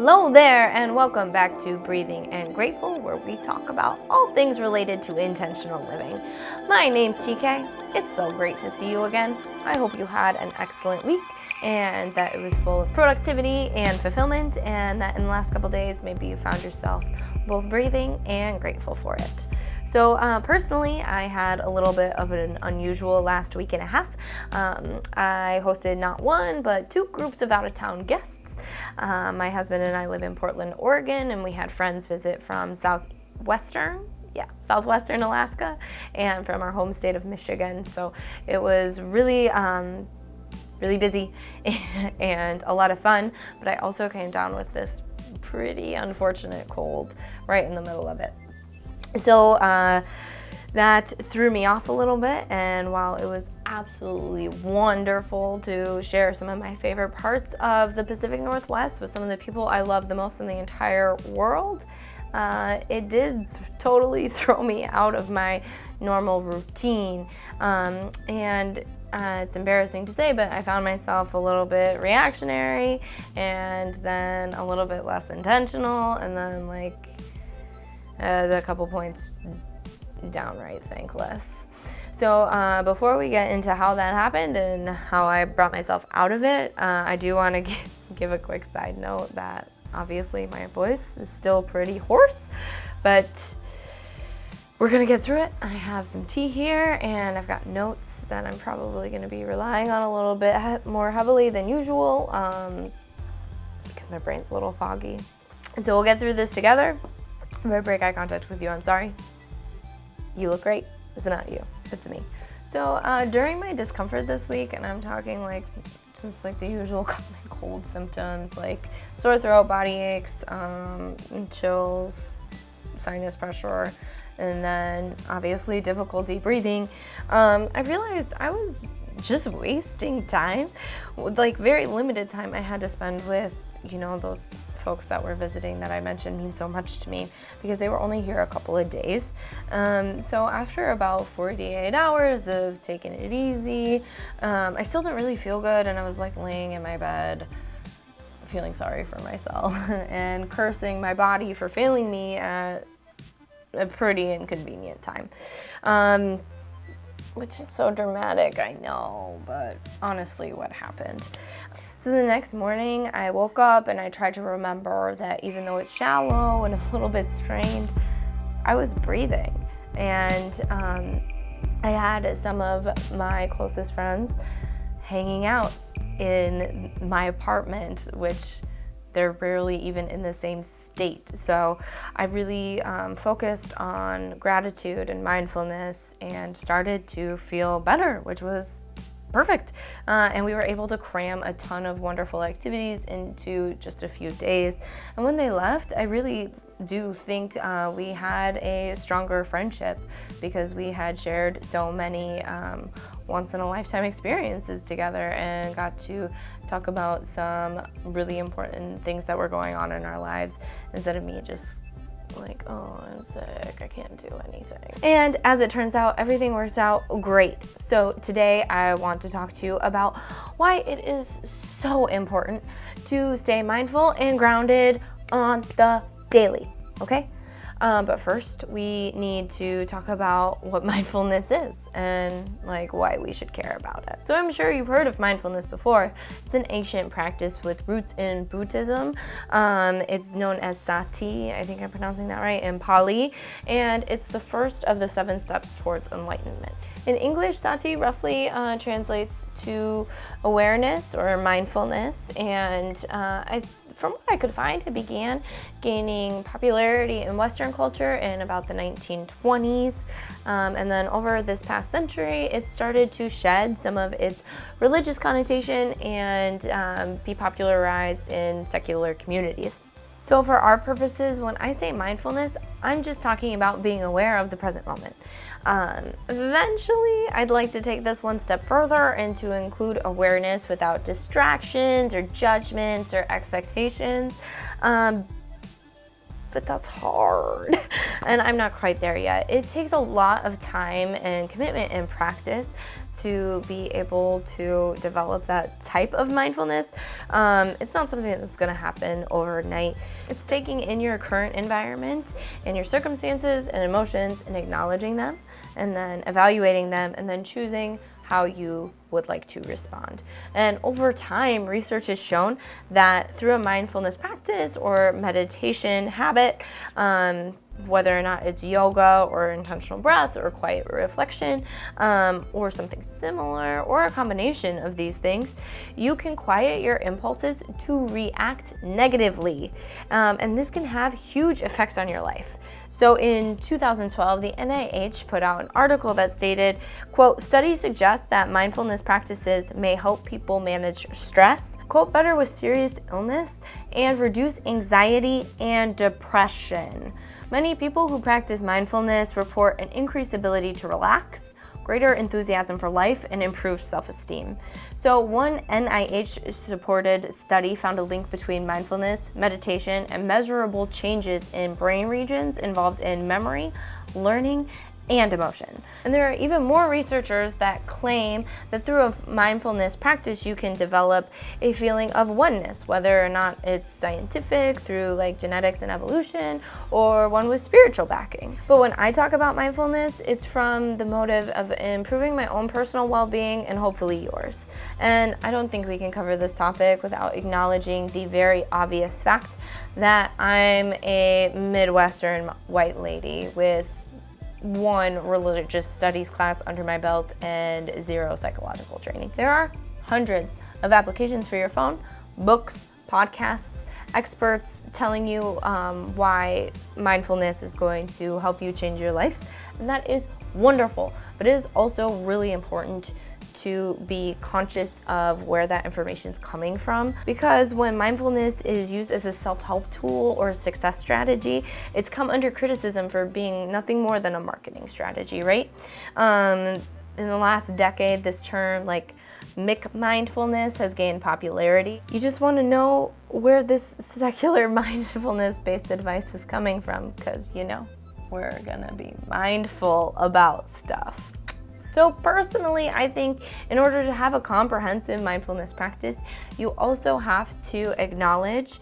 Hello there, and welcome back to Breathing and Grateful, where we talk about all things related to intentional living. My name's TK. It's so great to see you again. I hope you had an excellent week and that it was full of productivity and fulfillment, and that in the last couple days maybe you found yourself both breathing and grateful for it. So personally, I had a little bit of an unusual last week and a half. I hosted not one, but two groups of out-of-town guests. My husband and I live in Portland, Oregon, and we had friends visit from southwestern Alaska and from our home state of Michigan. So it was really busy and a lot of fun, but I also came down with this pretty unfortunate cold right in the middle of it. So that threw me off a little bit, and while it was absolutely wonderful to share some of my favorite parts of the Pacific Northwest with some of the people I love the most in the entire world, it did totally throw me out of my normal routine. And it's embarrassing to say, but I found myself a little bit reactionary and then a little bit less intentional, and then a couple points downright thankless. So before we get into how that happened and how I brought myself out of it, I do want to give a quick side note that obviously my voice is still pretty hoarse, but we're gonna get through it. I have some tea here, and I've got notes that I'm probably gonna be relying on a little bit more heavily than usual because my brain's a little foggy. So we'll get through this together. If I break eye contact with you, I'm sorry. You look great. It's not you, it's me. So during my discomfort this week, and I'm talking just the usual common cold symptoms like sore throat, body aches, chills, sinus pressure, and then obviously difficulty breathing, I realized I was just wasting time, very limited time I had to spend with those folks that were visiting that I mentioned mean so much to me because they were only here a couple of days. So after about 48 hours of taking it easy, I still didn't really feel good, and I was laying in my bed feeling sorry for myself and cursing my body for failing me at a pretty inconvenient time. Which is so dramatic, I know, but honestly, what happened? So the next morning, I woke up and I tried to remember that even though it's shallow and a little bit strained, I was breathing. And I had some of my closest friends hanging out in my apartment, which they're rarely even in the same state. So I really focused on gratitude and mindfulness and started to feel better, which was perfect. And we were able to cram a ton of wonderful activities into just a few days. And when they left, I really do think we had a stronger friendship because we had shared so many once-in-a-lifetime experiences together and got to talk about some really important things that were going on in our lives instead of me just oh, I'm sick, I can't do anything. And as it turns out, everything worked out great. So today I want to talk to you about why it is so important to stay mindful and grounded on the daily, okay? But first, we need to talk about what mindfulness is and why we should care about it. So I'm sure you've heard of mindfulness before. It's an ancient practice with roots in Buddhism. It's known as sati, I think I'm pronouncing that right, in Pali, and it's the first of the 7 steps towards enlightenment. In English, sati roughly translates to awareness or mindfulness, and from what I could find, it began gaining popularity in Western culture in about the 1920s. And then over this past century, it started to shed some of its religious connotation and be popularized in secular communities. So for our purposes, when I say mindfulness, I'm just talking about being aware of the present moment. Eventually, I'd like to take this one step further and to include awareness without distractions or judgments or expectations. but that's hard. And I'm not quite there yet. It takes a lot of time and commitment and practice to be able to develop that type of mindfulness. It's not something that's gonna happen overnight. It's taking in your current environment and your circumstances and emotions and acknowledging them, and then evaluating them, and then choosing how you would like to respond. And over time, research has shown that through a mindfulness practice or meditation habit, whether or not it's yoga or intentional breath or quiet reflection, or something similar, or a combination of these things, you can quiet your impulses to react negatively. And this can have huge effects on your life. So in 2012, the NIH put out an article that stated, quote, "Studies suggest that mindfulness practices may help people manage stress, cope better with serious illness, and reduce anxiety and depression. Many people who practice mindfulness report an increased ability to relax, greater enthusiasm for life, and improved self-esteem." So one NIH-supported study found a link between mindfulness, meditation, and measurable changes in brain regions involved in memory, learning, and emotion. And there are even more researchers that claim that through a mindfulness practice you can develop a feeling of oneness, whether or not it's scientific through like genetics and evolution, or one with spiritual backing. But when I talk about mindfulness, it's from the motive of improving my own personal well-being and hopefully yours. And I don't think we can cover this topic without acknowledging the very obvious fact that I'm a Midwestern white lady with one religious studies class under my belt and 0 psychological training. There are hundreds of applications for your phone, books, podcasts, experts telling you why mindfulness is going to help you change your life, and that is wonderful. But it is also really important to be conscious of where that information is coming from, because when mindfulness is used as a self-help tool or a success strategy, it's come under criticism for being nothing more than a marketing strategy, right? In the last decade, this term like mindfulness has gained popularity. You just want to know where this secular mindfulness-based advice is coming from, because we're gonna be mindful about stuff. So personally, I think in order to have a comprehensive mindfulness practice, you also have to acknowledge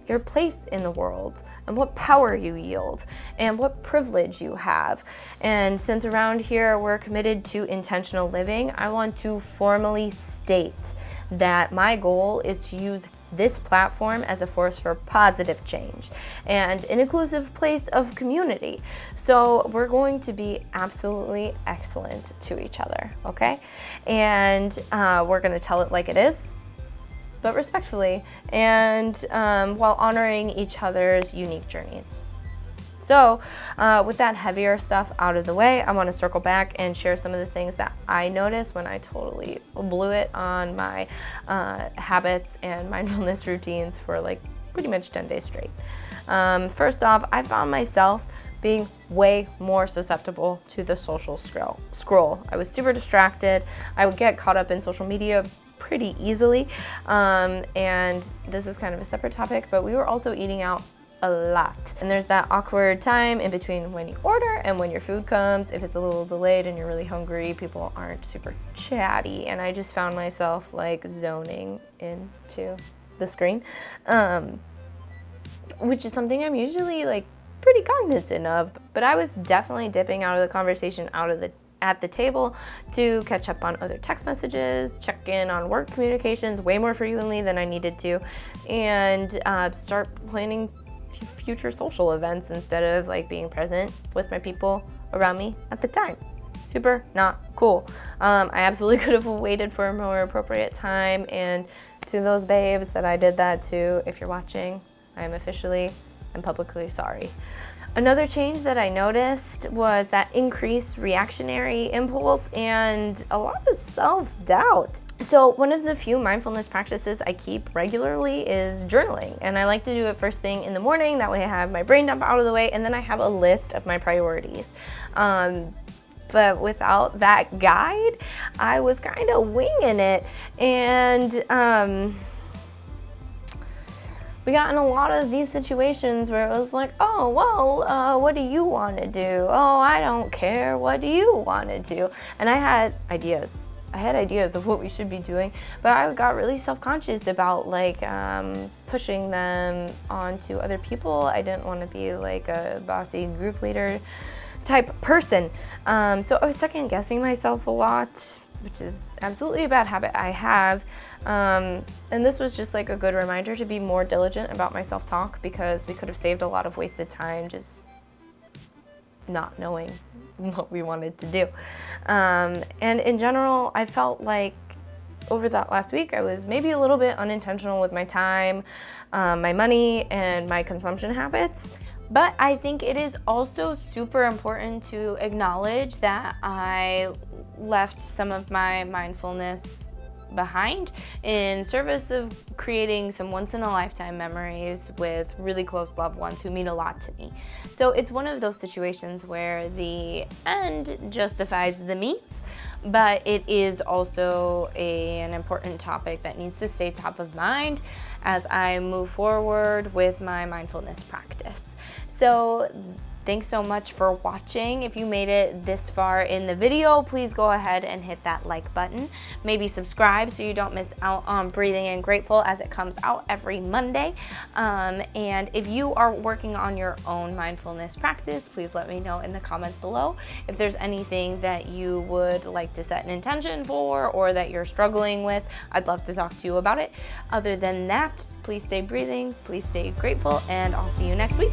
your place in the world and what power you yield and what privilege you have. And since around here we're committed to intentional living, I want to formally state that my goal is to use this platform as a force for positive change and an inclusive place of community. So we're going to be absolutely excellent to each other, okay? And we're gonna tell it like it is, but respectfully, and while honoring each other's unique journeys. So with that heavier stuff out of the way, I want to circle back and share some of the things that I noticed when I totally blew it on my habits and mindfulness routines for like pretty much 10 days straight. First off, I found myself being way more susceptible to the social scroll. I was super distracted. I would get caught up in social media pretty easily. And this is kind of a separate topic, but we were also eating out a lot. And there's that awkward time in between when you order and when your food comes. If it's a little delayed and you're really hungry, people aren't super chatty. And I just found myself like zoning into the screen, which is something I'm usually like pretty cognizant of. But I was definitely dipping out of the conversation at the table to catch up on other text messages, check in on work communications way more frequently than I needed to, and start planning future social events instead of like being present with my people around me at the time. Super not cool. I absolutely could have waited for a more appropriate time, and to those babes that I did that to, if you're watching, I am officially and publicly sorry. Another change that I noticed was that increased reactionary impulse and a lot of self-doubt. So one of the few mindfulness practices I keep regularly is journaling, and I like to do it first thing in the morning. That way I have my brain dump out of the way, and then I have a list of my priorities. But without that guide, I was kind of winging it, and we got in a lot of these situations where it was like, oh, well, what do you want to do? Oh, I don't care. What do you want to do? And I had ideas. Of what we should be doing, but I got really self-conscious about like pushing them onto other people. I didn't want to be like a bossy group leader type person. So I was second guessing myself a lot, which is absolutely a bad habit I have. And this was just like a good reminder to be more diligent about my self-talk, because we could have saved a lot of wasted time just not knowing what we wanted to do. And in general, I felt like over that last week, I was maybe a little bit unintentional with my time, my money, and my consumption habits. But I think it is also super important to acknowledge that I left some of my mindfulness behind in service of creating some once-in-a-lifetime memories with really close loved ones who mean a lot to me. So it's one of those situations where the end justifies the means, but it is also an important topic that needs to stay top of mind as I move forward with my mindfulness practice. So thanks so much for watching. If you made it this far in the video, please go ahead and hit that like button. Maybe subscribe so you don't miss out on Breathing and Grateful as it comes out every Monday. And if you are working on your own mindfulness practice, please let me know in the comments below. If there's anything that you would like to set an intention for or that you're struggling with, I'd love to talk to you about it. Other than that, please stay breathing, please stay grateful, and I'll see you next week.